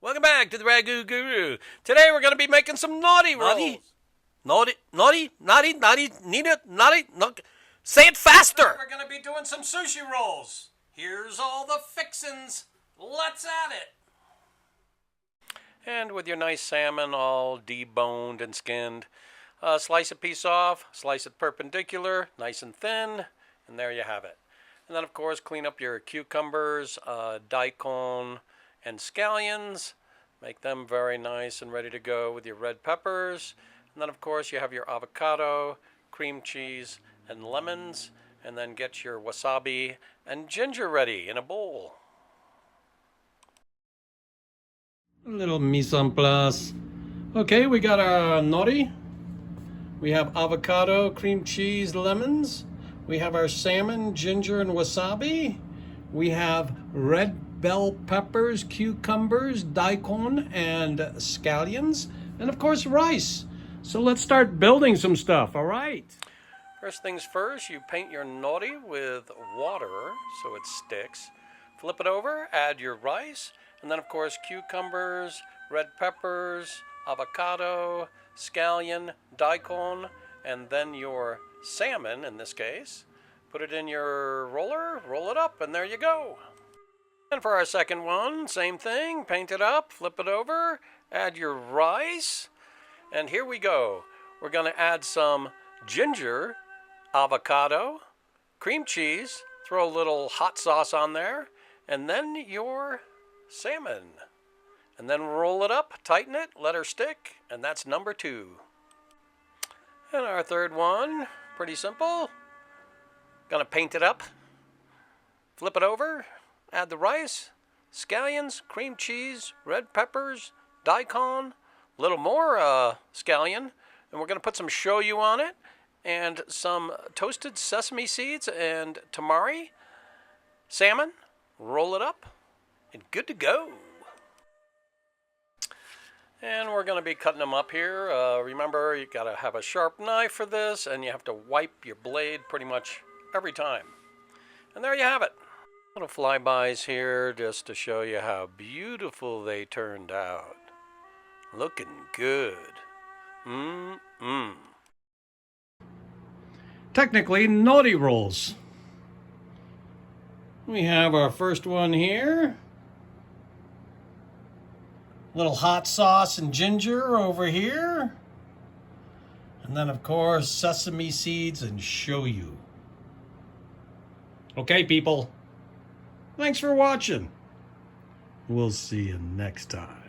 Welcome back to the Ragu Guru. Today we're going to be making some naughty rolls. Naughty. Say it faster. We're going to be doing some sushi rolls. Here's all the fixins. Let's at it. And with your nice salmon all deboned and skinned, slice a piece off, slice it perpendicular, nice and thin, and there you have it. And then, of course, clean up your cucumbers, Daikon, and Scallions. Make them very nice and ready to go with your red peppers. And then, of course, you have your avocado, cream cheese, and lemons. And then get your wasabi and ginger ready in a bowl. A little mise en place. Okay, we got our nori. We have avocado, cream cheese, lemons. We have our salmon, ginger, and wasabi. We have red bell peppers, cucumbers, daikon, and scallions. And of course, rice. So let's start building some stuff, all right? First things first, you paint your nori with water so it sticks. Flip it over, add your rice, and then of course cucumbers, red peppers, avocado, scallion, daikon, and then your salmon in this case. Put it in your roller, roll it up, and there you go. And for our second one, same thing, paint it up, flip it over, add your rice, and here we go. We're going to add some ginger, avocado, cream cheese, throw a little hot sauce on there, and then your salmon. And then roll it up, tighten it, let her stick, and that's number 2. And our third one, pretty simple. Gonna paint it up, flip it over, add the rice, scallions, cream cheese, red peppers, daikon, a little more scallion, and we're gonna put some shoyu on it, and some toasted sesame seeds and tamari, salmon, roll it up, and good to go. And we're going to be cutting them up here. Remember, you got to have a sharp knife for this, and you have to wipe your blade pretty much every time. And there you have it. Little flybys here just to show you how beautiful they turned out. Looking good. Technically, naughty rolls. We have our first one here. Little hot sauce and ginger over here. And then, of course, sesame seeds and shoyu. Okay, people. Thanks for watching. We'll see you next time.